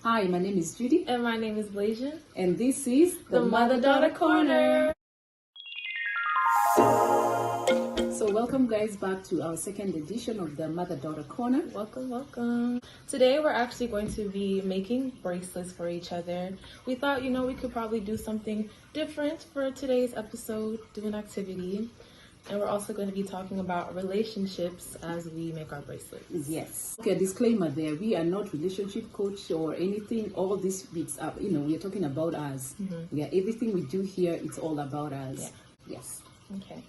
Hi, my name is Judy. And my name is Blazion. And this is the Mother-Daughter Corner. So welcome guys back to our second edition of the Mother-Daughter Corner. Welcome. Today we're actually going to be making bracelets for each other. We thought, we could probably do something different for today's episode, do an activity. And we're also going to be talking about relationships as we make our bracelets. Yes. Okay, disclaimer there. We are not relationship coach or anything. All these bits are, we are talking about us. Mm-hmm. Yeah, everything we do here, it's all about us. Yeah. Yes. Okay.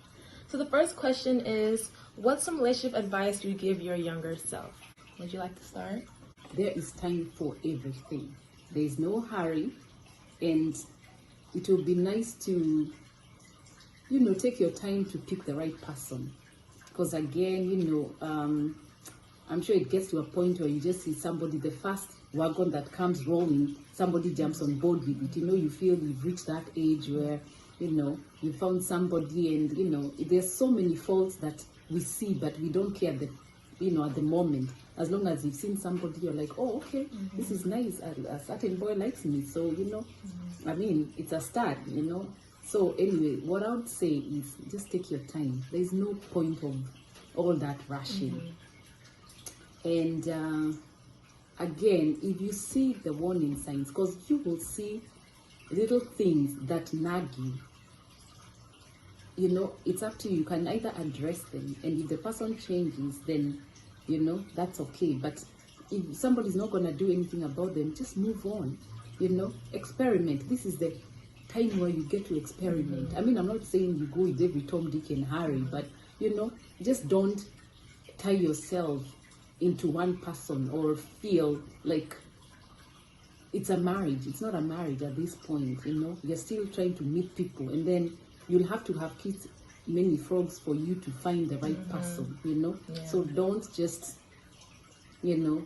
So the first question is, what's some relationship advice you give your younger self? Would you like to start? There is time for everything. There is no hurry. And it will be nice to take your time to pick the right person. Because again, I'm sure it gets to a point where you just see somebody, the first wagon that comes rolling, somebody jumps on board with it. You feel you've reached that age where, you found somebody and, there's so many faults that we see, but we don't care that, at the moment. As long as you've seen somebody, you're like, oh, okay, this is nice. A certain boy likes me. So, it's a start, So anyway, what I would say is just take your time. There's no point of all that rushing. And again, if you see the warning signs, because you will see little things that nag you, it's up to you. You can either address them, and if the person changes, then, that's okay. But if somebody's not going to do anything about them, just move on, experiment. This is the time where you get to experiment. I'm not saying you go with every Tom, Dick, and Harry, but just don't tie yourself into one person or feel like it's a marriage. It's not a marriage at this point. You're still trying to meet people, and then you'll have to have kids, many frogs for you to find the right person. Yeah. So don't just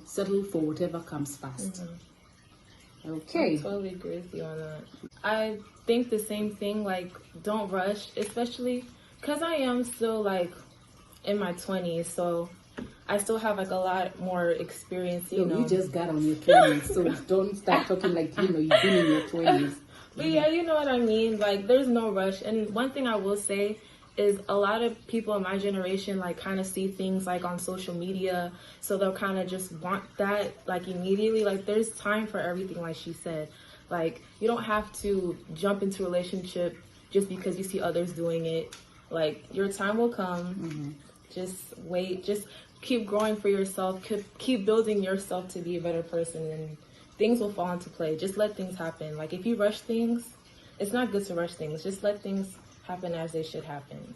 settle for whatever comes first. Okay. I totally agree with you on that. I think the same thing, like, don't rush, especially because I am still, in my 20s, so I still have, a lot more experience, You just got on your 20s, so don't start talking like, you've been in your 20s. But yeah, you know what I mean? There's no rush. And one thing I will say is a lot of people in my generation kind of see things on social media, so they'll kind of just want that immediately. There's time for everything, like she said. You don't have to jump into a relationship just because you see others doing it. Your time will come. Just wait, just keep growing for yourself, keep building yourself to be a better person, and things will fall into play. Just let things happen. If you rush things, it's not good to rush things. Just let things happen as they should happen.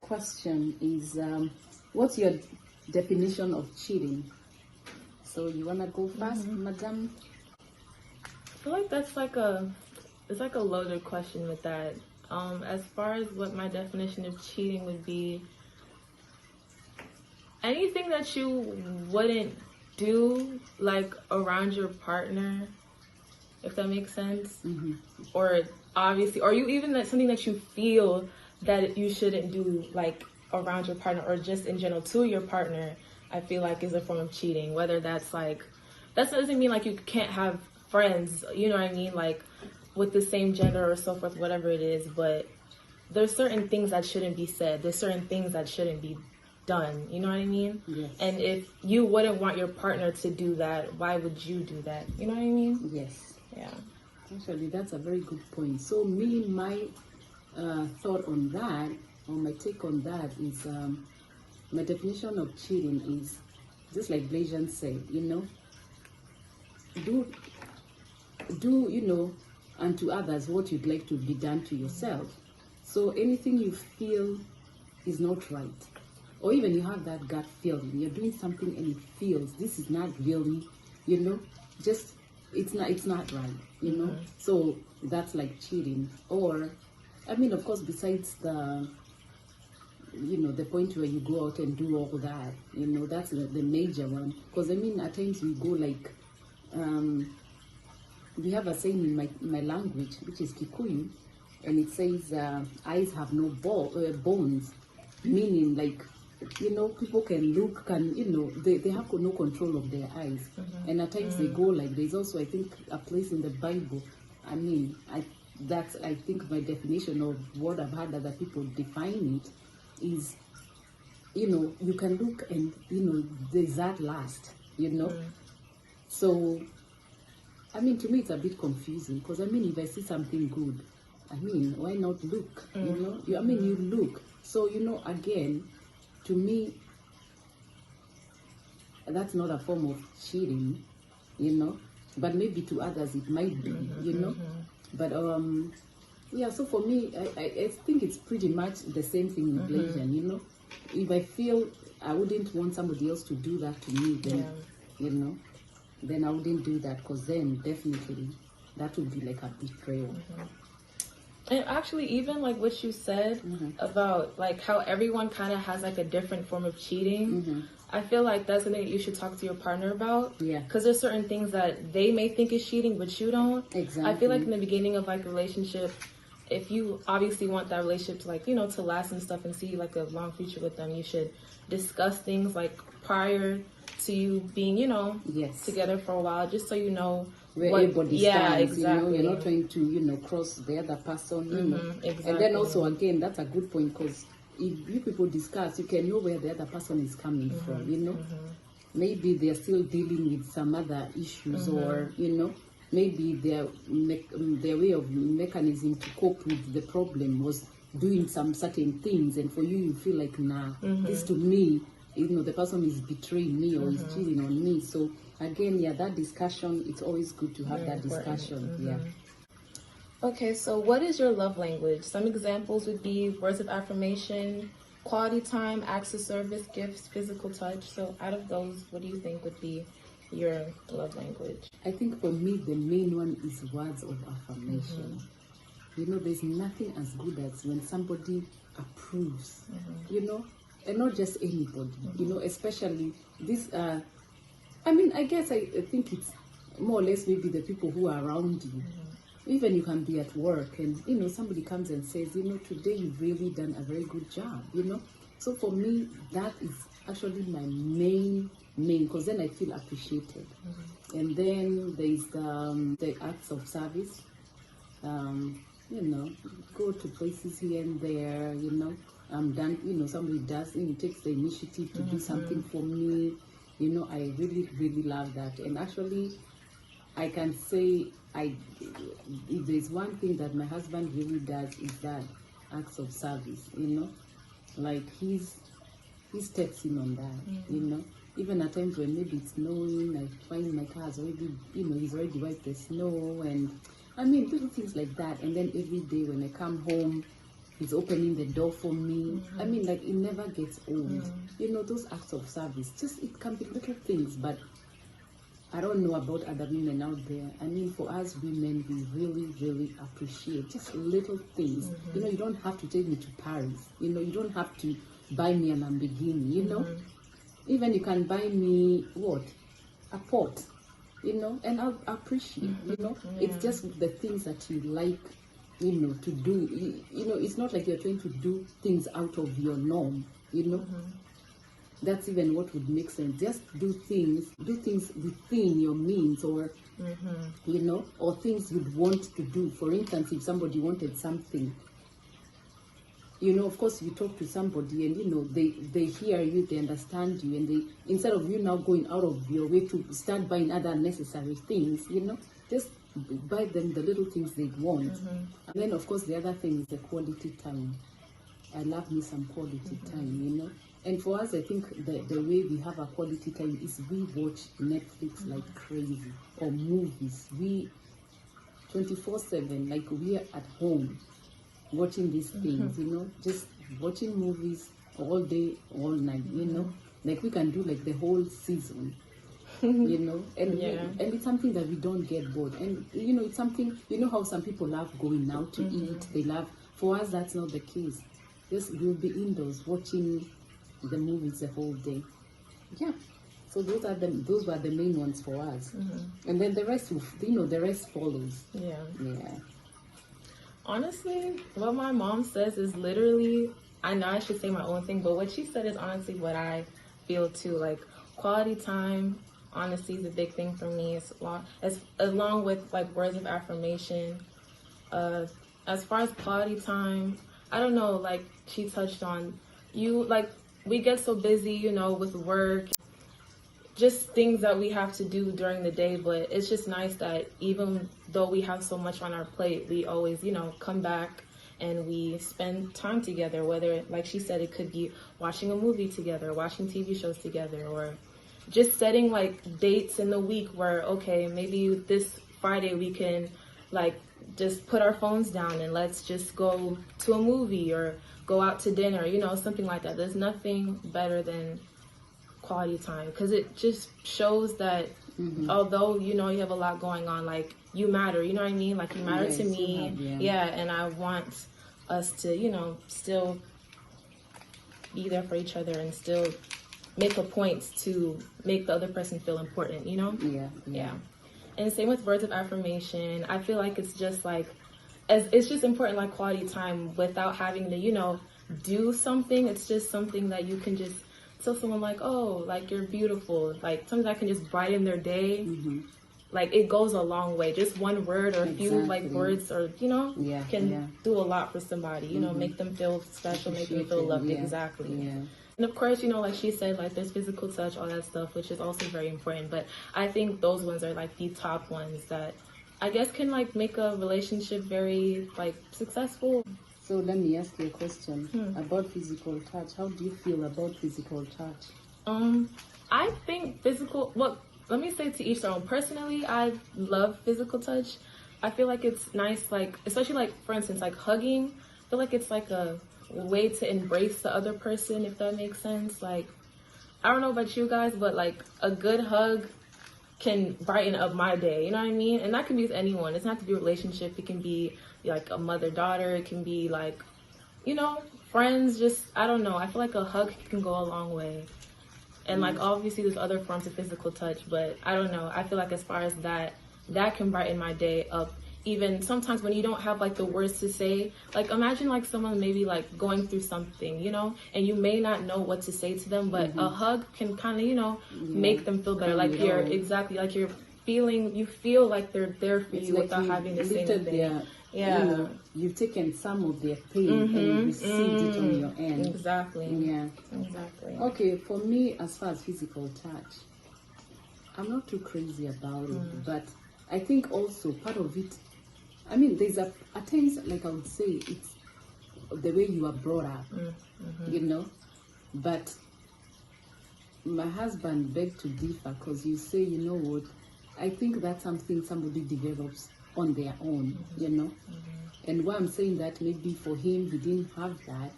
Question is, what's your definition of cheating? So you wanna go first, madam? I feel like that's it's a loaded question with that. As far as what my definition of cheating would be, anything that you wouldn't do around your partner, if that makes sense. Or obviously, or you even something that you feel that you shouldn't do around your partner, or just in general to your partner, I feel is a form of cheating. Whether that's that doesn't mean you can't have friends, you know what I mean, with the same gender or so forth, whatever it is, but there's certain things that shouldn't be said. There's certain things that shouldn't be done, you know what I mean? Yes. And if you wouldn't want your partner to do that, why would you do that? You know what I mean? Yes. Yeah. Actually, that's a very good point. So my thought on that, or my take on that is, my definition of cheating is just like Blazion said, do unto others what you'd like to be done to yourself. So anything you feel is not right, or even you have that gut feeling, you're doing something and it feels this is not really, just it's not right, So that's cheating. Or of course, besides the the point where you go out and do all that, that's the major one. Because at times we go we have a saying in my language, which is Kikuyu, and it says eyes have no bones, meaning you know, people can look, you know, they have no control of their eyes. And at times they go like, there's also, I think, a place in the Bible. I mean, that's, I think, my definition of what I've had other people define it is, you know, you can look and, you know, there's that last, you know. So, I mean, to me, it's a bit confusing because, I mean, if I see something good, I mean, why not look? You know, I mean, you look. So, you know, again, to me, that's not a form of cheating, you know, but maybe to others it might be, you know. But yeah, so for me, I think it's pretty much the same thing with pleasure, you know. If I feel I wouldn't want somebody else to do that to me, then, you know, then I wouldn't do that, because then definitely that would be like a betrayal. And actually, even like what you said about like how everyone kind of has like a different form of cheating, I feel like that's something that you should talk to your partner about. Yeah. Because there's certain things that they may think is cheating, but you don't. Exactly. I feel like in the beginning of like a relationship, if you obviously want that relationship to like, you know, to last and stuff and see like a long future with them, you should discuss things like prior to you being, you know, together for a while, just so you know where everybody stands, exactly. You know, you're not trying to, you know, cross the other person, you know. Exactly. And then also, again, that's a good point, because if you people discuss, you can know where the other person is coming from, you know. Maybe they're still dealing with some other issues, or, you know, maybe their way of mechanism to cope with the problem was doing some certain things, and for you, you feel like, nah, this to me, you know, the person is betraying me or is cheating on me. So again, yeah, that discussion, it's always good to have that discussion. Yeah. Okay, so what is your love language? Some examples would be words of affirmation, quality time, acts of service, gifts, physical touch. So out of those, what do you think would be your love language? I think for me, the main one is words of affirmation. You know, there's nothing as good as when somebody approves, you know, and not just anybody, you know, especially this, I mean, I guess I think it's more or less maybe the people who are around you. Even you can be at work and, you know, somebody comes and says, you know, today you've really done a very good job, you know. So for me, that is actually my main, because then I feel appreciated. And then there's the acts of service. You know, go to places here and there, you know. Done, you know, somebody does, you know, takes the initiative to do something for me. You know, I really, really love that. And actually, I can say, if there's one thing that my husband really does, is that acts of service, you know. Like he steps in on that, you know. Even at times when maybe it's snowing, I find my car has already, you know, he's already wiped the snow, and I mean, little things like that. And then every day when I come home, he's opening the door for me. I mean, like, it never gets old. You know, those acts of service, just, it can be little things, but I don't know about other women out there. I mean, for us women, we really, really appreciate just little things. You know, you don't have to take me to Paris. You know, you don't have to buy me an Lamborghini, you know. Even you can buy me, what? A pot, you know, and I'll appreciate, you know. It's just the things that you like, you know, to do. You know, it's not like you're trying to do things out of your norm, you know. That's even what would make sense. Just do things within your means, or, you know, or things you'd want to do. For instance, if somebody wanted something, you know, of course, you talk to somebody and, you know, they hear you, they understand you, and they, instead of you now going out of your way to start buying other unnecessary things, you know, just buy them the little things they want. And then, of course, the other thing is the quality time. I love me some quality time, you know. And for us, I think the way we have a quality time is we watch Netflix like crazy, or movies. We 24/7, like, we are at home watching these things, you know, just watching movies all day, all night, you know. Like, we can do like the whole season, you know, and and it's something that we don't get bored. And, you know, it's something, you know how some people love going out to eat, they love, for us, that's not the case. Just, we'll be indoors watching the movies the whole day. Yeah. So those were the main ones for us. And then the rest, you know, the rest follows. Yeah. Honestly, what my mom says is literally, I know I should say my own thing, but what she said is honestly what I feel too. Like quality time, honesty is a big thing for me. As along with like words of affirmation. As far as quality time, I don't know. Like she touched on, we get so busy, with work, just things that we have to do during the day. But it's just nice that even though we have so much on our plate, we always, come back and we spend time together, whether, like she said, it could be watching a movie together, watching TV shows together, or just setting like dates in the week where, okay, maybe this Friday we can like just put our phones down and let's just go to a movie or go out to dinner, something like that. There's nothing better than quality time, because it just shows that although, you have a lot going on, like you matter, you know what I mean? Like you matter Yes, to you me. have, yeah. Yeah, and I want us to, still be there for each other and still make a point to make the other person feel important, Yeah. And same with words of affirmation. I feel like it's just like, it's just important, like quality time without having to, do something. It's just something that you can just tell someone like, oh, like you're beautiful. Like something that can just brighten their day. Like it goes a long way. Just one word or a few like Exactly. words or, can do a lot for somebody, make them feel special, make them feel loved. Yeah. Exactly. Yeah. And of course, like she said, like there's physical touch, all that stuff, which is also very important. But I think those ones are like the top ones that I guess can like make a relationship very like successful. So let me ask you a question about physical touch. How do you feel about physical touch? I think let me say to each their own. Personally, I love physical touch. I feel like it's nice, like, especially like, for instance, like hugging. I feel like it's like a way to embrace the other person, if that makes sense. Like, I don't know about you guys, but like a good hug can brighten up my day, you know what I mean? And that can be with anyone. It doesn't have to be a relationship. It can be like a mother-daughter. It can be like, friends. Just, I don't know. I feel like a hug can go a long way. And like obviously there's other forms of physical touch, but I don't know. I feel like as far as that can brighten my day up. Even sometimes when you don't have like the words to say, like imagine like someone maybe like going through something, and you may not know what to say to them, but a hug can kind of, make them feel better. Like you're you feel like they're there for you like without having to say lifted anything. their, you've taken some of their pain and received it on your end. Exactly. Yeah. Exactly. Okay, for me, as far as physical touch, I'm not too crazy about it, but I think also part of it, I mean, there's at times, like I would say, it's the way you are brought up, but my husband begged to differ because you say, you know what, I think that's something somebody develops on their own, and why I'm saying that, maybe for him, he didn't have that,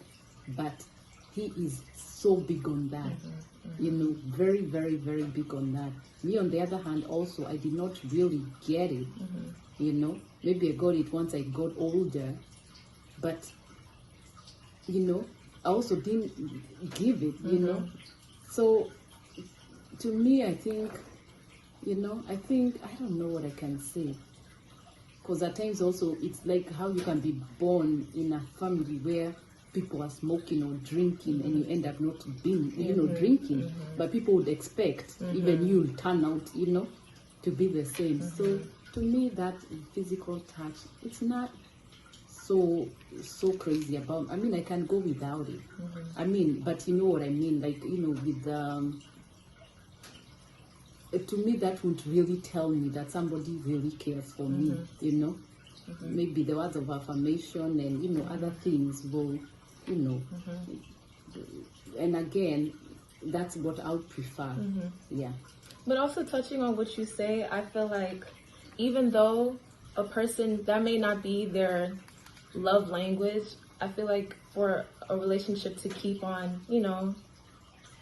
but he is so big on that, very, very, very big on that. Me, on the other hand, also, I did not really get it, maybe I got it once I got older, but, I also didn't give it, so to me, I think, I don't know what I can say. Because at times also, it's like how you can be born in a family where people are smoking or drinking and you end up not being, drinking. But people would expect even you will turn out, to be the same. So to me, that physical touch, it's not so crazy about. I mean, I can go without it. I mean, but you know what I mean, like, with to me, that won't really tell me that somebody really cares for me, Maybe the words of affirmation and, other things will, and again, that's what I would prefer. Yeah. But also touching on what you say, I feel like even though a person, that may not be their love language, I feel like for a relationship to keep on,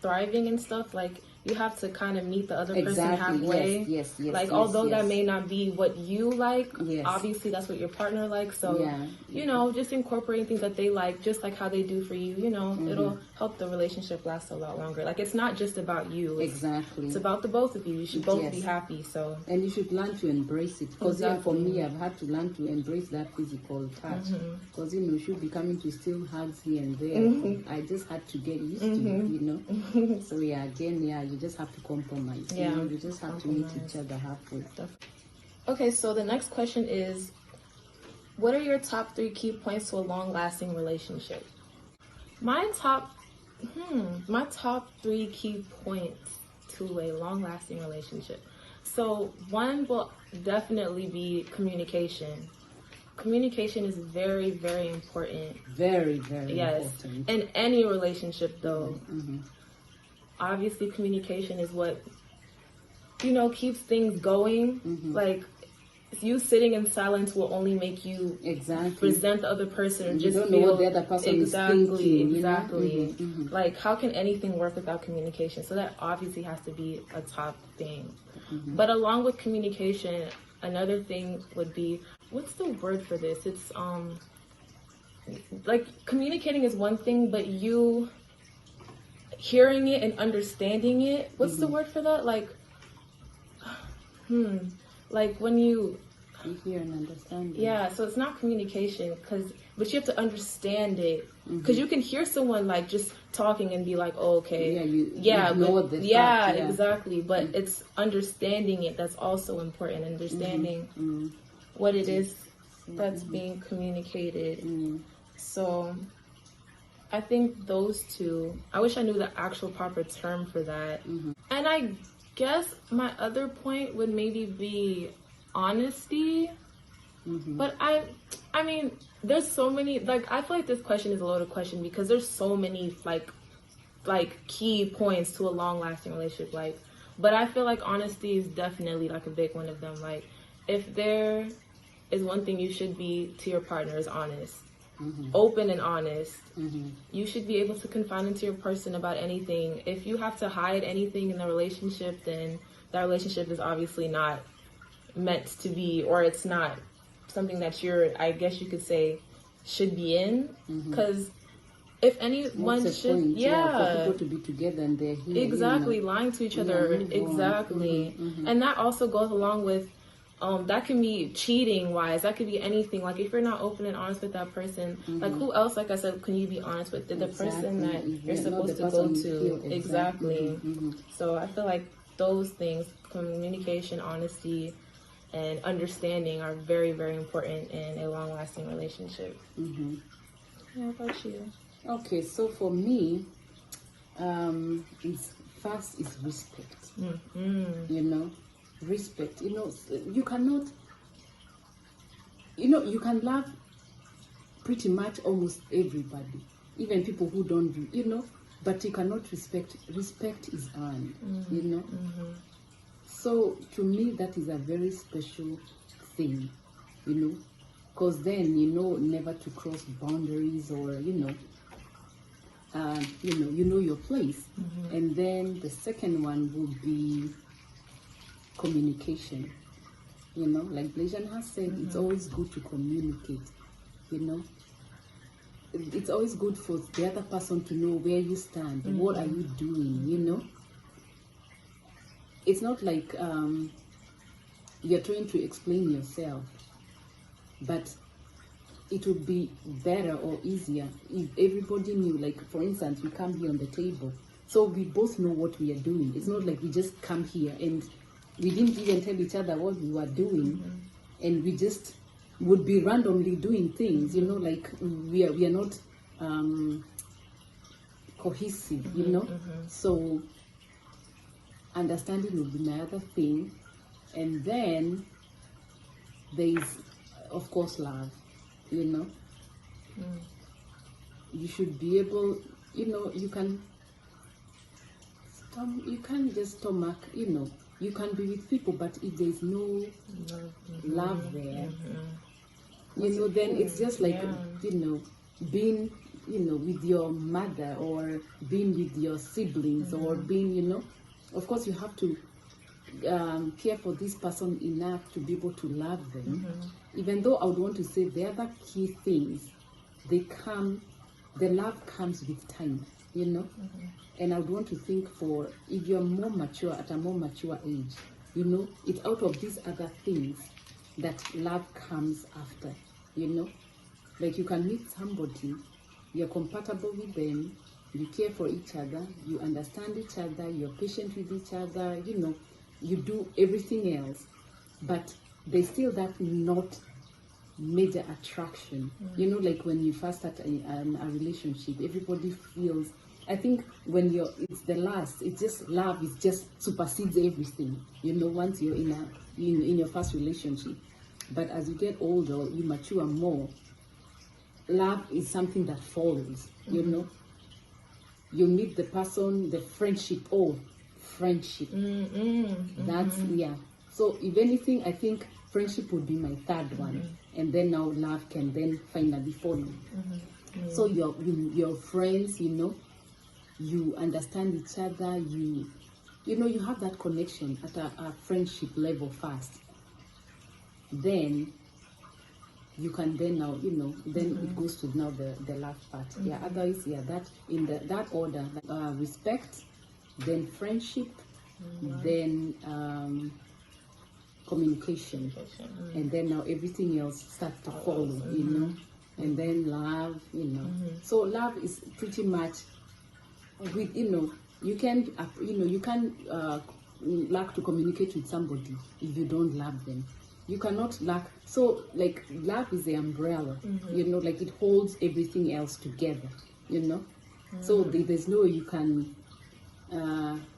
thriving and stuff, like you have to kind of meet the other person Exactly. halfway. Yes. Like, Yes, although that yes. may not be what you like, Yes. obviously that's what your partner likes. So, Yeah. you know, just incorporating things that they like, just like how they do for you, you know, it'll help the relationship last a lot longer. Like, it's not just about you. Exactly. It's about the both of you. You should both Yes. be happy. So, And you should learn to embrace it. Because even for Exactly. me, I've had to learn to embrace that physical touch. Because, you know, you should be coming to still hugs here and there. I just had to get used to it, you know. So, yeah, again, you just have to compromise. Yeah, You know, you just have to meet each other halfway. okay, so the next question is, what are your top 3 key points to a long-lasting relationship? My top 3 key points to a long-lasting relationship. So one will definitely be communication. Communication is very, very important. Very, very Yes, important. in any relationship though. Obviously, communication is what, you know, keeps things going. Like, you sitting in silence will only make you Exactly. resent the other person and You just don't feel know what the other person is thinking, you know? exactly. Like, how can anything work without communication? So that obviously has to be a top thing. But along with communication, another thing would be, what's the word for this? It's like, communicating is one thing, but you hearing it and understanding it. What's the word for that? Like, like when you hear and understand. Yeah, so it's not communication, but you have to understand it, because you can hear someone like just talking and be like, oh, okay, Yeah, ignore but, the yeah, fact, yeah. exactly. But it's understanding it that's also important. Understanding what it is that's being communicated. So I think those two. I wish I knew the actual proper term for that. And I guess my other point would maybe be honesty. But I mean, there's so many, like, I feel like this question is a loaded question because there's so many like key points to a long lasting relationship. Like, but I feel like honesty is definitely like a big one of them. Like, if there is one thing you should be to your partner, is honest. Open and honest. You should be able to confide into your person about anything. If you have to hide anything in the relationship, then that relationship is obviously not meant to be, or it's not something that I guess you could say, should be in. Because if anyone What's the should, point? For people to be together and they're here, exactly, you know? lying to each other, move on. exactly. And that also goes along with that can be cheating wise, that could be anything. Like, if you're not open and honest with that person, like, who else, like I said, can you be honest with? The person that you're supposed to go to. Exactly. So I feel like those things, communication, honesty, and understanding, are very, very important in a long lasting relationship. How about you? Okay, so for me, first is respect. You know, respect. You know, you cannot. You know, you can love pretty much almost everybody, even people who don't do. You know, but you cannot respect. Respect is earned. You know. So to me, that is a very special thing. You know, because then you know never to cross boundaries, or you know your place. And then the second one would be communication. You know, like Blajan has said, it's always good to communicate. You know, it's always good for the other person to know where you stand. What are you doing? You know, it's not like you're trying to explain yourself, but it would be better or easier if everybody knew. Like, for instance, we come here on the table, so we both know what we are doing. It's not like we just come here and we didn't even tell each other what we were doing, and we just would be randomly doing things. You know, like we are not cohesive. You know, so understanding would be my other thing, and then there is, of course, love. You know, you should be able, you know, you can't just stomach, you know, you can be with people, but if there's no love there, you know, then it's just like, you know, being, you know, with your mother, or being with your siblings, or being, you know, of course, you have to care for this person enough to be able to love them. Even though I would want to say the other key things, the love comes with time, you know. And I would want to think for, if you're more mature, at a more mature age, you know, it's out of these other things that love comes after, you know. Like you can meet somebody, you're compatible with them, you care for each other, you understand each other, you're patient with each other, you know, you do everything else, but there's still that not major attraction. You know, like when you first start a relationship, everybody feels, I think when it's the last, it's just love, it just supersedes everything, you know, once you're in your first relationship. But as you get older, you mature more, love is something that follows, you know. You meet the person, the friendship, friendship. That's, yeah. So if anything, I think friendship would be my third one. And then now love can then finally follow. So you're friends, you know, you understand each other, you know, you have that connection at a friendship level first. Then you can then now, you know, then it goes to now the last part. Yeah, otherwise, yeah, that in that order, respect, then friendship, then communication, and then now everything else starts to follow, you know, and then love, you know. So love is pretty much with, you know, you can lack to communicate with somebody if you don't love them. You cannot lack. So like love is the umbrella, you know, like it holds everything else together, you know. So there's no way you can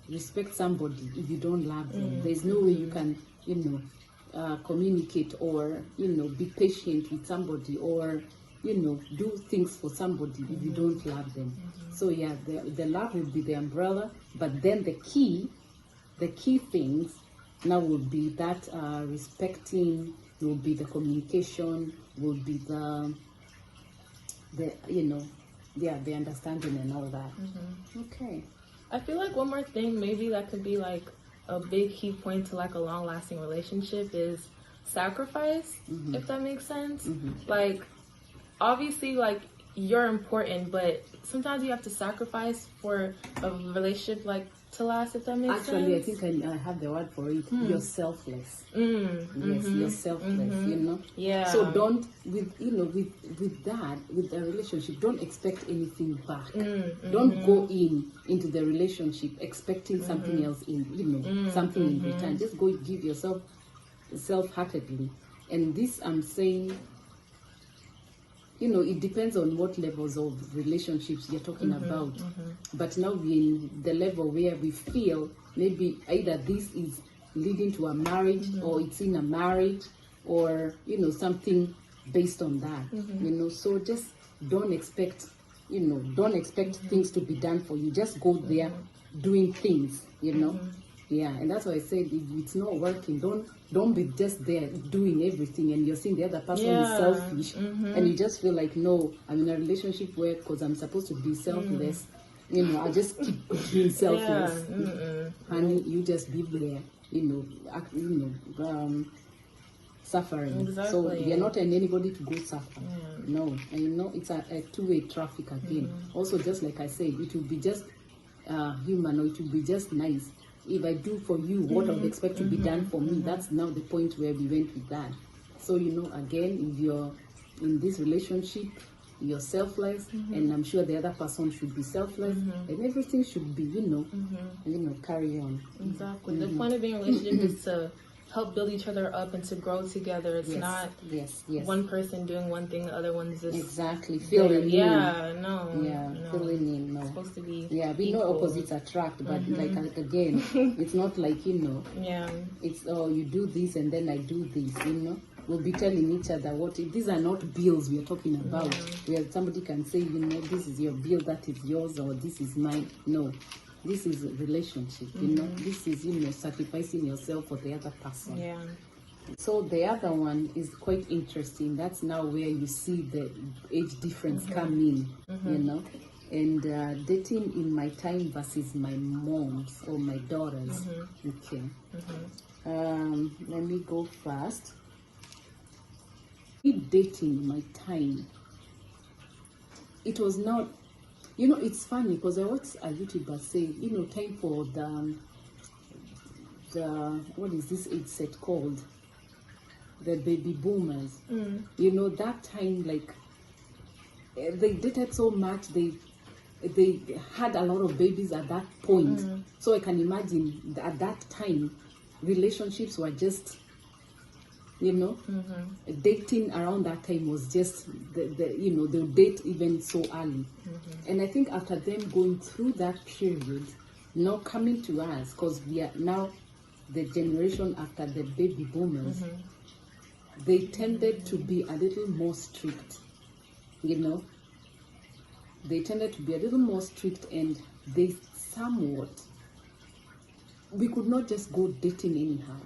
respect somebody if you don't love them. There's no way you can, you know, communicate or, you know, be patient with somebody or, you know, do things for somebody if you don't love them. So yeah, the love will be the umbrella, but then the key things now will be that respecting, will be the communication, will be the you know, yeah, the understanding and all that. Okay. I feel like one more thing maybe that could be like a big key point to like a long lasting relationship is sacrifice, if that makes sense. Like obviously like you're important, but sometimes you have to sacrifice for a relationship like to last, if that makes sense. Actually, I think I have the word for it. You're selfless. Yes, you're selfless, you know. Yeah. So don't, with, you know, with that, with the relationship, don't expect anything back. Don't go into the relationship expecting something else in, you know, something in return. Just go give yourself self-heartedly. And this I'm saying, you know, it depends on what levels of relationships you're talking about. But now we're in the level where we feel maybe either this is leading to a marriage or it's in a marriage or, you know, something based on that, you know. So just don't expect, you know, don't expect things to be done for you. Just go there doing things, you know. Yeah, and that's why I said if it's not working, don't be just there doing everything and you're seeing the other person is selfish and you just feel like, no, I'm in a relationship where, because I'm supposed to be selfless, you know, I just keep being selfless. And you just be there, you know, suffering. Exactly. So you're not telling anybody to go suffer. No, and you know, it's a two-way traffic again. Also, just like I said, it will be just human, or it will be just nice. If I do for you what I would expect to be done for me, that's now the point where we went with that. So, you know, again, if you're in this relationship, you're selfless, and I'm sure the other person should be selfless, and everything should be, you know, carry on. Exactly. The point of being in a relationship is to help build each other up and to grow together. It's not one person doing one thing, the other one's just filling in. Yeah, no. Yeah, no. filling in. No. It's supposed to be we know opposites attract, but like again, it's not like, you know. Yeah. It's you do this and then I do this, you know. We'll be telling each other what these are not bills we are talking about. Where somebody can say, you know, this is your bill, that is yours, or this is mine. No. This is a relationship, you know. This is, you know, sacrificing yourself for the other person. Yeah. So the other one is quite interesting. That's now where you see the age difference come in, you know. and dating in my time versus my mom's or my daughter's. Okay. Let me go first. With dating my time, it was not, it's funny because I watched a YouTuber say, time for the what is this age set called? The baby boomers. That time, like, they dated so much, they had a lot of babies at that point. So I can imagine at that time, relationships were just, dating around that time was just they'll date even so early. And I think after them going through that period, now coming to us, because we are now the generation after the baby boomers, they tended to be a little more strict. They tended to be a little more strict, and they somewhat, we could not just go dating anyhow,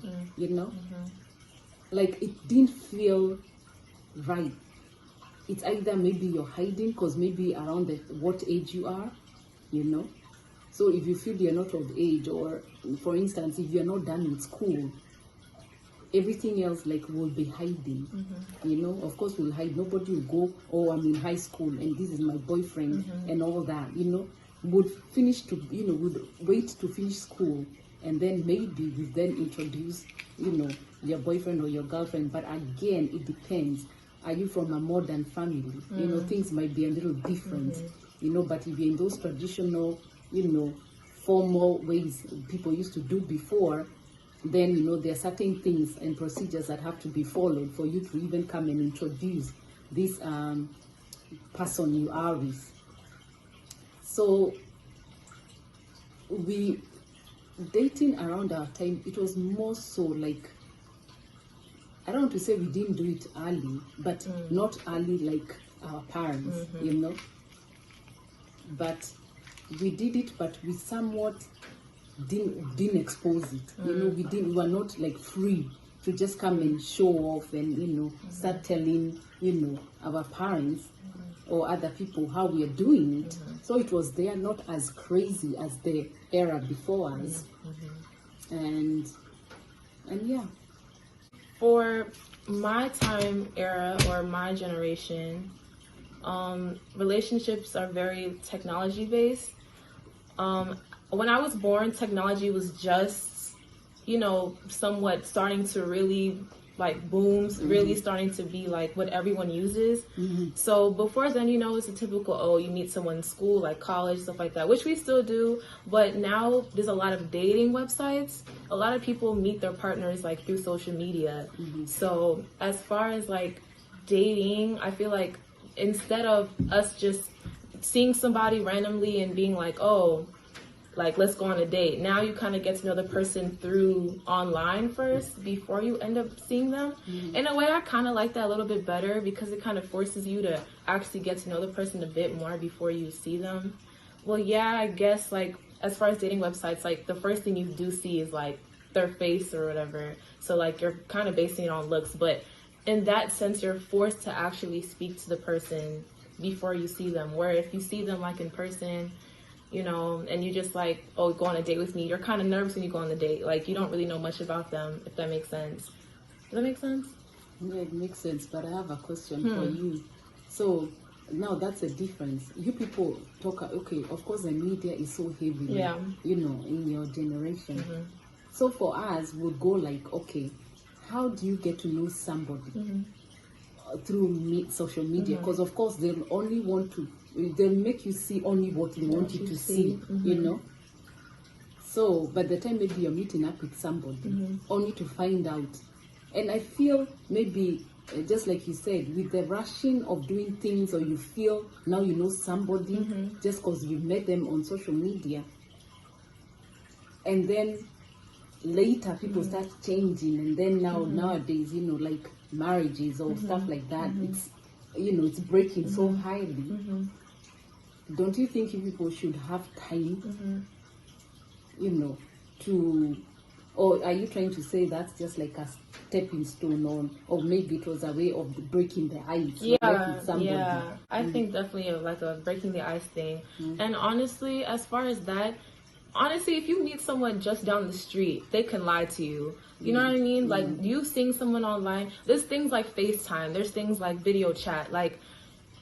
like it didn't feel right. It's either maybe you're hiding because maybe around what age you are, so if you feel you're not of age, or for instance, if you're not done with school, everything else like will be hiding. Of course we'll hide. Nobody will go, oh, I'm in high school and this is my boyfriend and all that. Would finish to would wait to finish school, and then maybe we then introduce your boyfriend or your girlfriend. But again, it depends. Are you from a modern family? Things might be a little different. But if you're in those traditional formal ways people used to do before, then there are certain things and procedures that have to be followed for you to even come and introduce this person you are with. So we dating around our time, it was more so like, I don't want to say we didn't do it early, but not early like our parents, but we did it, but we somewhat didn't expose it. We were not like free to just come and show off and start telling our parents or other people how we are doing it. So it was there, not as crazy as the era before us. And yeah. For my time era or my generation, relationships are very technology based. When I was born, technology was just, somewhat starting to really like booms, really starting to be like what everyone uses. So before then, it's a typical, you meet someone in school, like college, stuff like that, which we still do. But now there's a lot of dating websites. A lot of people meet their partners like through social media. So as far as like dating, I feel like instead of us just seeing somebody randomly and being like, oh, like, let's go on a date. Now you kind of get to know the person through online first before you end up seeing them. In a way, I kind of like that a little bit better because it kind of forces you to actually get to know the person a bit more before you see them. Well, yeah, I guess, like, as far as dating websites, like, the first thing you do see is, like, their face or whatever. So, like, you're kind of basing it on looks. But in that sense, you're forced to actually speak to the person before you see them. Where if you see them, like, in person, and you just like, oh, go on a date with me, you're kind of nervous when you go on the date. Like, you don't really know much about them, if that makes sense. Does that make sense? Yeah, it makes sense, but I have a question for you. So now that's a difference. You people talk, okay, of course the media is so heavy, in your generation. So for us, we'll go like, okay, how do you get to know somebody through social media? Because of course they'll make you see only what they want you to see, So by the time maybe you're meeting up with somebody, only to find out. And I feel maybe, just like you said, with the rushing of doing things, or you feel now you know somebody just because you met them on social media. And then later people start changing, and then nowadays, like marriages or stuff like that, it's breaking so highly. Don't you think you people should have time, to Or are you trying to say that's just like a stepping stone, or maybe it was a way of breaking the ice? Yeah, with somebody? yeah. I think definitely like a breaking the ice thing. And honestly, as far as that, honestly, if you meet someone just down the street, they can lie to you. You know what I mean? Like, you seeing someone online, there's things like FaceTime, there's things like video chat. Like,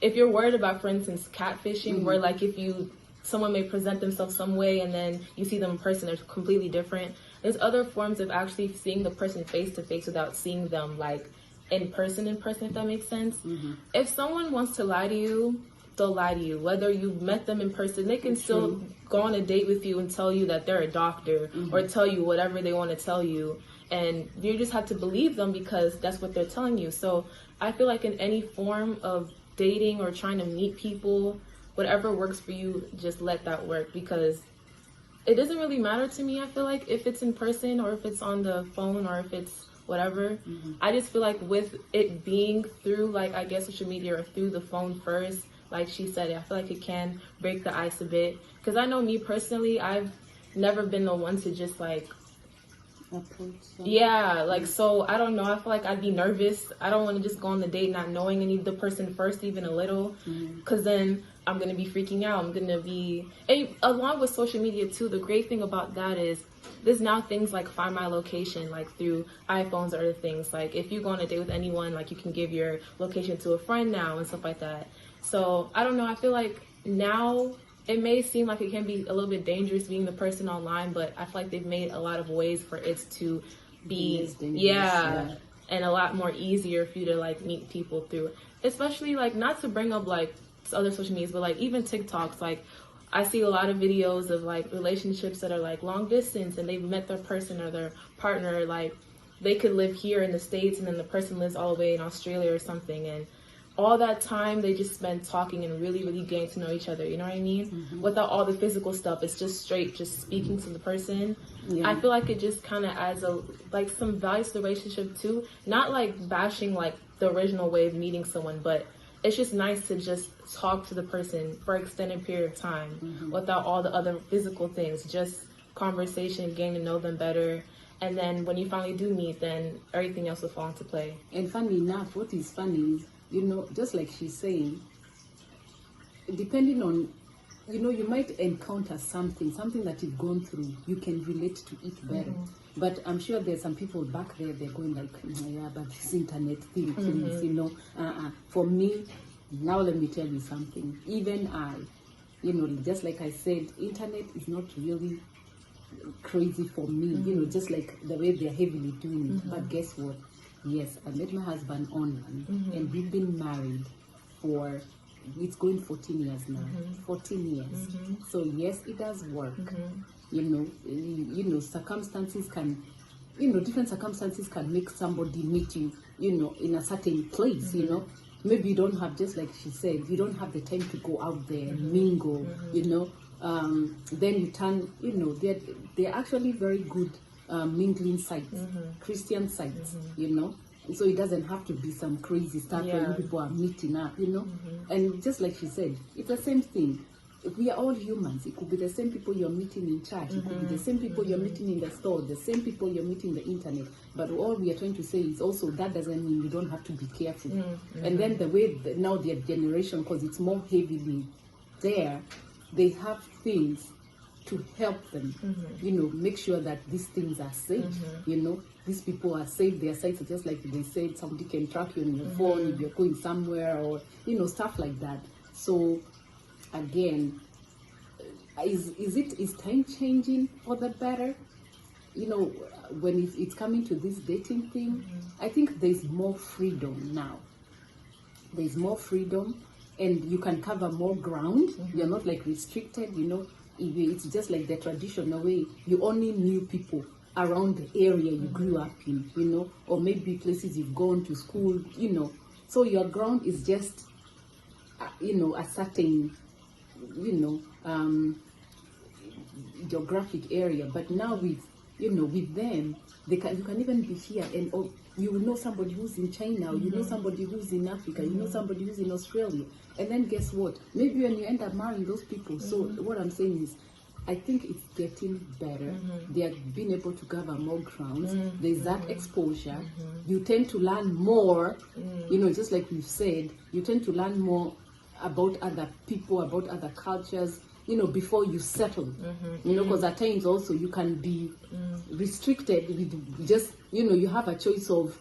if you're worried about, for instance, catfishing, where like if someone may present themselves some way and then you see them in person, they're completely different. There's other forms of actually seeing the person face to face without seeing them like in person, if that makes sense. If someone wants to lie to you, they'll lie to you. Whether you met them in person, they can still go on a date with you and tell you that they're a doctor or tell you whatever they want to tell you. And you just have to believe them because that's what they're telling you. So I feel like in any form of dating or trying to meet people, whatever works for you, just let that work, because it doesn't really matter to me. I feel like if it's in person or if it's on the phone or if it's whatever, I just feel like with it being through, like, I guess social media or through the phone first, like she said, I feel like it can break the ice a bit. Because I know me personally, I've never been the one to just like approach. Yeah, like, so I don't know. I feel like I'd be nervous. I don't want to just go on the date not knowing any of the person first, even a little, because then I'm going to be freaking out. I'm going to be, and along with social media too, the great thing about that is there's now things like Find My Location, like through iPhones or other things. Like if you go on a date with anyone, like you can give your location to a friend now and stuff like that. So I don't know. I feel like now it may seem like it can be a little bit dangerous being the person online, but I feel like they've made a lot of ways for it to be, and a lot more easier for you to like meet people through, especially like, not to bring up like other social medias, but like even TikToks. Like I see a lot of videos of like relationships that are like long distance and they've met their person or their partner, like they could live here in the States and then the person lives all the way in Australia or something, and all that time they just spend talking and really, really getting to know each other, you know what I mean? Without all the physical stuff, it's just straight, just speaking to the person. I feel like it just kind of adds like some value to the relationship too. Not like bashing like the original way of meeting someone, but it's just nice to just talk to the person for an extended period of time without all the other physical things, just conversation, getting to know them better. And then when you finally do meet, then everything else will fall into play. And funny enough, what is funny is, you know, just like she's saying, depending on, you know, you might encounter something that you've gone through, you can relate to it better. But I'm sure there's some people back there, they're going like, yeah, but this internet thing, please, you know. For me, now let me tell you something. Even I, you know, just like I said, internet is not really crazy for me, you know, just like the way they're heavily doing it. But guess what? Yes, I met my husband online, and we've been married for, it's going 14 years now. 14 years. So yes, it does work. You know, circumstances can, you know, different circumstances can make somebody meet you, you know, in a certain place, you know. Maybe you don't have, just like she said, you don't have the time to go out there and mingle, you know. Then you turn, you know, they're actually very good mingling sites, Christian sites, you know. So it doesn't have to be some crazy stuff where you people are meeting up, you know. And just like she said, it's the same thing. We are all humans. It could be the same people you're meeting in church. It could be the same people you're meeting in the store, the same people you're meeting in the internet. But all we are trying to say is also that doesn't mean you don't have to be careful. And then the way that now their generation, because it's more heavily there, they have things to help them, you know, make sure that these things are safe, you know. These people are safe. Their sites are just like they said, somebody can track you on your phone if you're going somewhere, or, you know, stuff like that. So again, is time changing for the better? You know, when it's coming to this dating thing, I think there's more freedom now. There's more freedom, and you can cover more ground. You're not like restricted, you know. It's just like the traditional way. You only knew people around the area you grew up in, you know, or maybe places you've gone to school, you know. So your ground is just, you know, a certain, you know, geographic area. But now with, you know, with them, you can even be here, and you will know somebody who's in China, or you know somebody who's in Africa, you know somebody who's in Australia. And then guess what? Maybe when you end up marrying those people. So what I'm saying is, I think it's getting better. They are being able to cover more ground. There's that exposure. You tend to learn more, you know, just like we've said, you tend to learn more about other people, about other cultures, you know, before you settle. You know, because at times also you can be restricted with just, you know, you have a choice of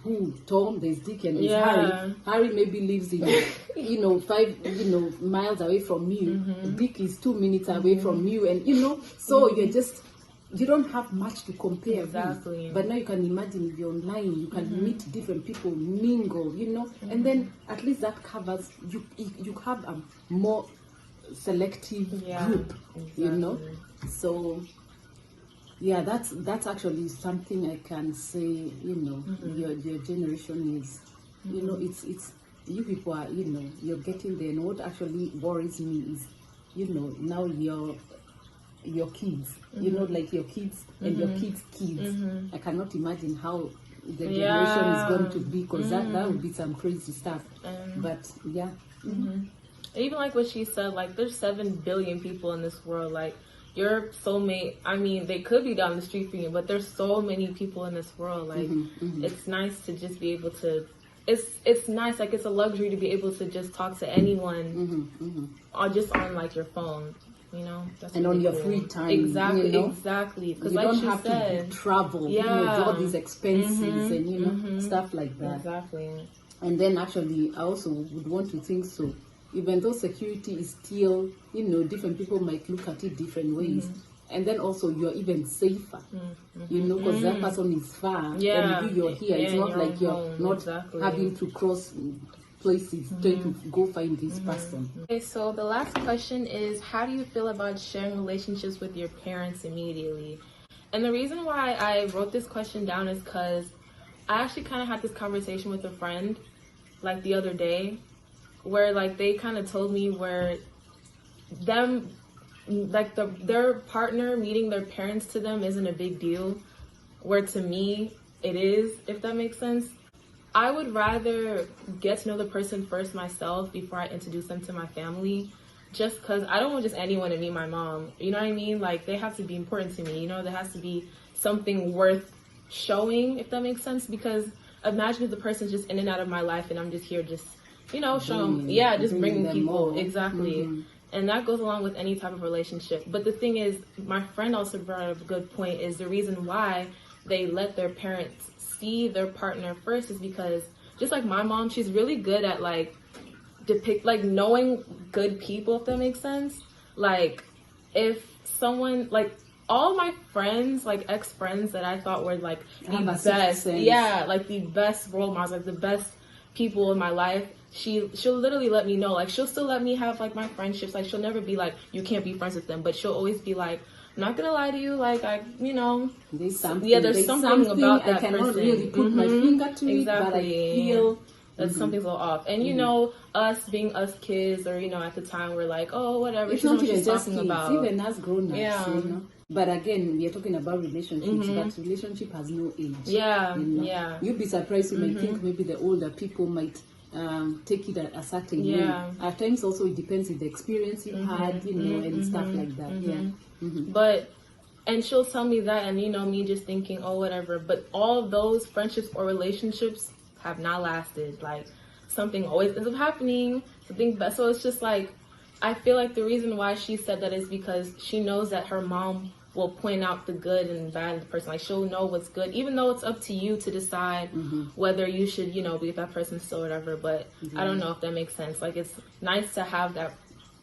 who Tom, there's Dick, and there's Harry. Harry maybe lives in, you know, 5 miles away from you. Dick is 2 minutes away from you, and you know, so you don't have much to compare with. But now you can imagine if you're online, you can meet different people, mingle, you know, and then at least that covers you have a more selective group, you know. So yeah, that's actually something I can say, you know, your generation is, you know, it's you people are, you know, you're getting there. And what actually worries me is, you know, now your kids, you know, like your kids and your kids' kids. I cannot imagine how the generation is going to be, because that would be some crazy stuff. But yeah. Even like what she said, like there's 7 billion people in this world. Like your soulmate, I mean, they could be down the street for you, but there's so many people in this world. Like it's nice to just be able to. It's nice, like it's a luxury to be able to just talk to anyone, or just on like your phone. You know, that's and really on your cool. free time, exactly, you know? exactly. Because you like don't she have said, to travel, you know, do all these expenses and you know stuff like that. Exactly. And then actually, I also would want to think so. Even though security is still, you know, different people might look at it different ways. And then also you're even safer, you know, because that person is far and you're here. It's not like you're not having to cross places trying to go find this person. Okay, so the last question is, how do you feel about sharing relationships with your parents immediately? And the reason why I wrote this question down is because I actually kind of had this conversation with a friend like the other day, where like they kind of told me where them like their partner meeting their parents to them isn't a big deal, where to me it is, if that makes sense. I would rather get to know the person first myself before I introduce them to my family, just because I don't want just anyone to meet my mom. You know what I mean? Like, they have to be important to me. You know, there has to be something worth showing, if that makes sense. Because imagine if the person's just in and out of my life and I'm just here just, you know, showing, just bringing people. More. Exactly. And that goes along with any type of relationship. But the thing is, my friend also brought up a good point, is the reason why they let their parents see their partner first is because, just like my mom, she's really good at like knowing good people, if that makes sense. Like, if someone, like, all my friends, like ex-friends that I thought were like the best, like the best role models, like the best people in my life, she'll literally let me know. Like, she'll still let me have like my friendships. Like, she'll never be like, you can't be friends with them, but she'll always be like, I'm not gonna lie to you, like, I, you know, there's something about that I cannot person. really put my finger to it, but I feel that something's a little off. And you know, us being us kids, or you know, at the time we're like, oh, whatever. It's not even just kids, even as grown-ups, you know. But again, we are talking about relationships, but relationship has no age. You know? You'd be surprised. You might think maybe the older people might take it a certain way. At times also it depends on the experience you had, you know, and stuff like that. But, and she'll tell me that, and you know, me just thinking, oh, whatever. But all of those friendships or relationships have not lasted. Like, something always ends up happening. So it's just like, I feel like the reason why she said that is because she knows that her mom will point out the good and bad in the person. Like, she'll know what's good, even though it's up to you to decide whether you should, you know, be with that person still or whatever. But I don't know if that makes sense. Like, it's nice to have that,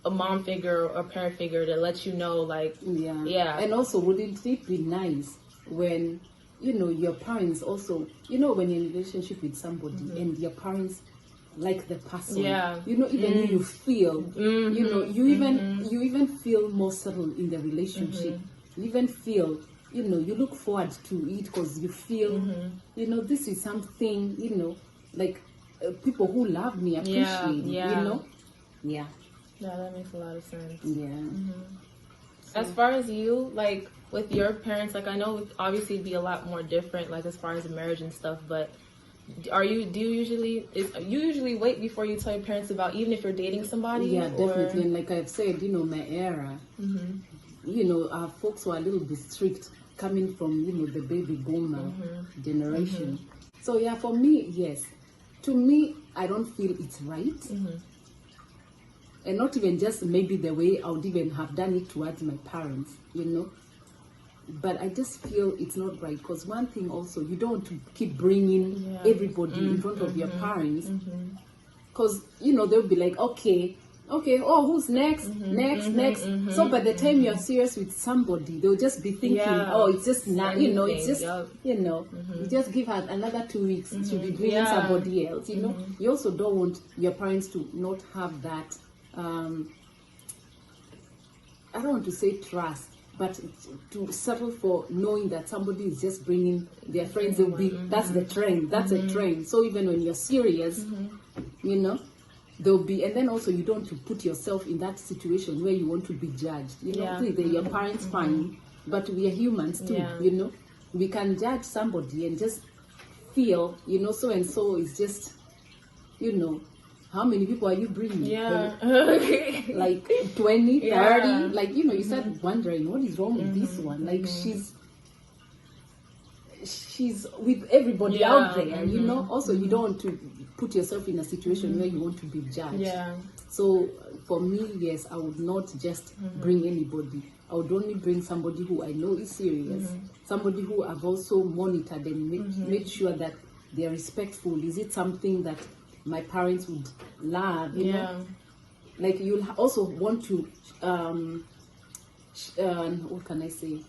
a mom figure or parent figure to let you know, like, And also, wouldn't it be nice when, you know, your parents also, you know, when you're in a relationship with somebody and your parents like the person, you know, even you feel, you know, you even feel more settled in the relationship. You even feel, you know, you look forward to it because you feel, you know, this is something, you know, like people who love me appreciate, you know. Yeah, that makes a lot of sense. As far as you, like, with your parents, like, I know obviously it'd be a lot more different, like, as far as marriage and stuff, but do you usually wait before you tell your parents about, even if you're dating somebody? Yeah, definitely. And like I've said, you know, my era, our folks were a little bit strict coming from, the baby boomer generation. So yeah, for me, yes. To me, I don't feel it's right. And not even just maybe the way I would even have done it towards my parents, But I just feel it's not right, because one thing also, you don't want to keep bringing everybody in front of your parents, because they'll be like, okay, oh, who's next, next. So by the time you're serious with somebody, they'll just be thinking, oh, it's just not, it's just, you just give her another 2 weeks to be bringing somebody else, You also don't want your parents to not have that, I don't want to say trust, but to settle for knowing that somebody is just bringing their friends. Will be, that's the trend, that's a trend. So even when you're serious, there'll be, and then also you don't want to put yourself in that situation where you want to be judged. Please, they're your parents, fine, but we are humans too. We can judge somebody and just feel, so and so is just, how many people are you bringing? Like 20, 30, like you start wondering what is wrong with this one. Like she's with everybody out there, Also, you don't want to put yourself in a situation where you want to be judged. So for me, yes, I would not just bring anybody. I would only bring somebody who I know is serious, somebody who I've also monitored and made sure that they're respectful. Is it something that my parents would love? You know? Like you'll also want to, what can I say?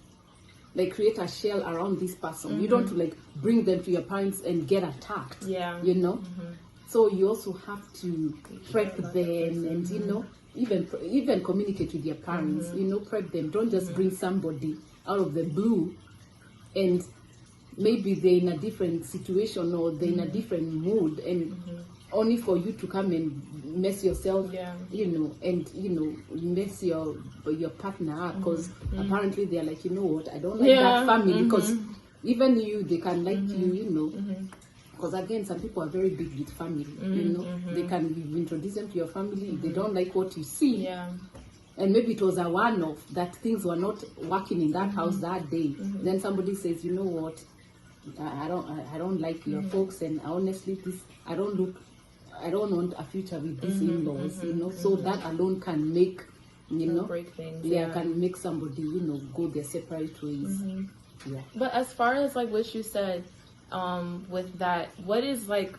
Like create a shell around this person. You don't want to like bring them to your parents and get attacked. So you also have to prep them and even communicate with your parents. Prep them. Don't just bring somebody out of the blue and maybe they're in a different situation or they're in a different mood and only for you to come and mess yourself, and mess your partner up, because apparently they're like, what, I don't like that family, because even they can like you, because again, some people are very big with family, they can introduce them to your family. If they don't like what you see, and maybe it was a one-off that things were not working in that house that day, then somebody says, you know what, I don't like your folks, and honestly, I don't want a future with these in-laws, so that alone can make, break things, can make somebody, go their separate ways. But as far as like what you said, with that, what is like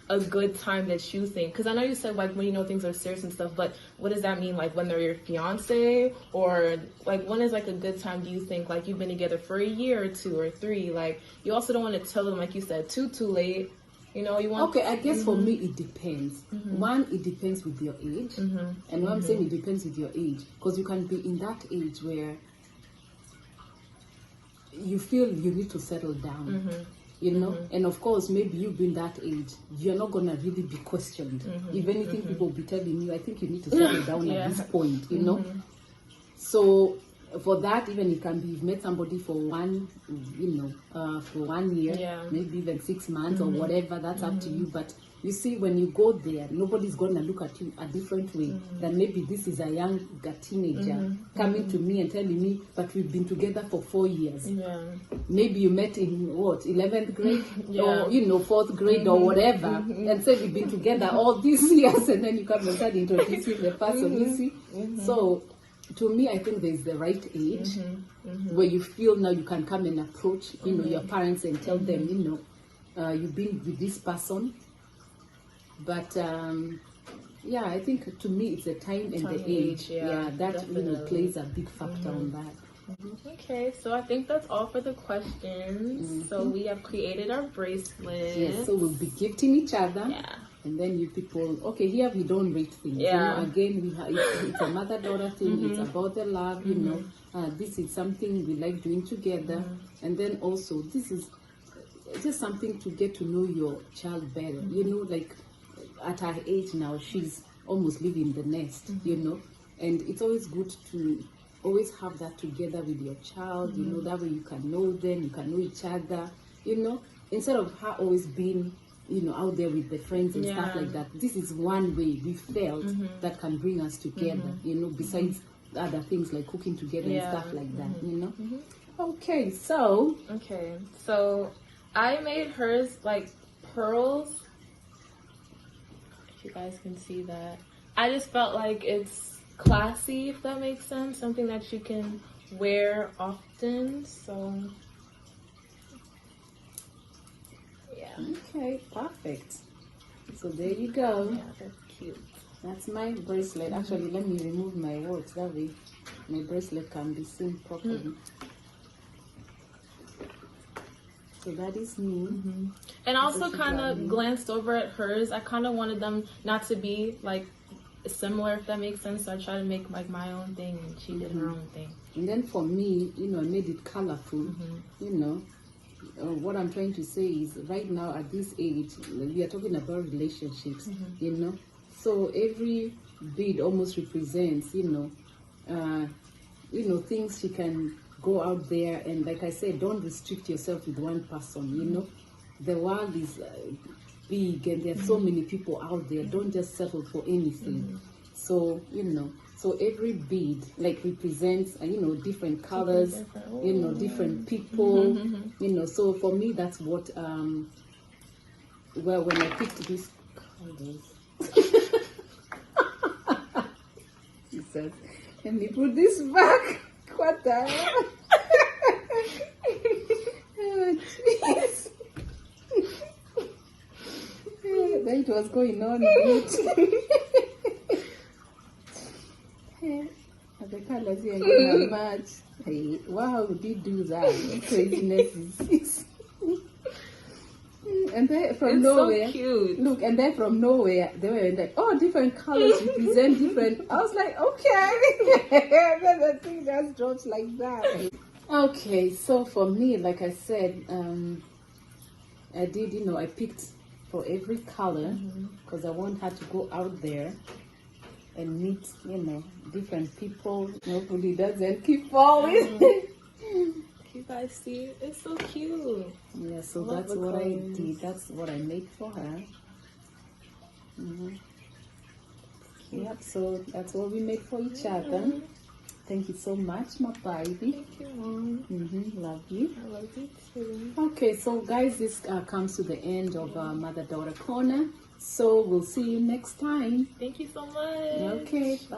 a good time that you think? Because I know you said like when things are serious and stuff, but what does that mean? Like when they're your fiance, or like when is like a good time, do you think? Like you've been together for a year or 2 or 3, like you also don't want to tell them, like you said, too late. You want. Okay, I guess for me it depends. One, it depends with your age, and what I'm saying, it depends with your age, because you can be in that age where you feel you need to settle down. And of course, maybe you've been that age, you're not gonna really be questioned. If anything, people will be telling you, I think you need to settle down at this point, So for that, even it can be, you've met somebody for one year, maybe even 6 months or whatever, that's up to you. But you see, when you go there, nobody's gonna look at you a different way than maybe this is a younger teenager coming to me and telling me, but we've been together for 4 years. Maybe you met in 11th grade or 4th grade or whatever, and say we've been together all these years, and then you come and start introducing the person. You see, so to me, I think there's the right age where you feel now you can come and approach, your parents and tell them, you've been with this person. But I think to me it's the time and the age. That plays a big factor on that. Okay, so I think that's all for the questions. So we have created our bracelets. Yes, so we'll be gifting each other. And then you people, okay, here we don't rate things. Again, it's a mother-daughter thing. It's about the love, this is something we like doing together. And then also, this is just something to get to know your child better. Like at her age now, she's almost leaving the nest, and it's always good to always have that together with your child, that way you can know them, you can know each other, instead of her always being out there with the friends and stuff like that. This is one way we felt that can bring us together, besides other things like cooking together Yeah. and stuff like that, Mhm. you know. Mhm. Okay, so Okay, so I made hers like pearls. If you guys can see that, I just felt like it's classy, if that makes sense. Something that you can wear often. So yeah, okay, perfect. So there you go. yeah, they're cute. That's my bracelet. Actually, let me remove my watch. That way, my bracelet can be seen properly. So that is me. And I also This is kind what I of mean. glanced over at hers. I kind of wanted them not to be like similar, if that makes sense. So I tried to make like my own thing, and she did her own thing. And then for me, you know, I made it colorful. You know, what I'm trying to say is, right now at this age, we are talking about relationships. You know, so every bead almost represents, you know, things she can go out there and, like I said, don't restrict yourself with one person. You know, the world is big and there are so many people out there. Don't just settle for anything. So, you know, so every bead like represents, you know, different colors, different. you know, different people, you know. So for me, that's what, well, when I picked these colors, Jesus, let me put this back. What the hell? Oh, jeez. That was going on good. The colors here are much. Hey, wow, we did do that. Craziness is. And then from It's nowhere, so cute. look, and then from nowhere, they were like, oh, different colors represent different. I was like, okay. Then the thing just drops like that. Okay, so for me, like I said, I did, you know, I picked for every color because I want her to go out there and meet, you know, different people. Hopefully, it doesn't keep falling. You guys see, it's so cute. Yeah, so Love that's the what I colors. did. That's what I made for her. Yep, so that's what we made for each other. Thank you so muk, my baby. Thank you, Mom. Love you. I love you too. Okay, so guys, this comes to the end of Mother-Daughter Corner. So we'll see you next time. Thank you so much. Okay, bye.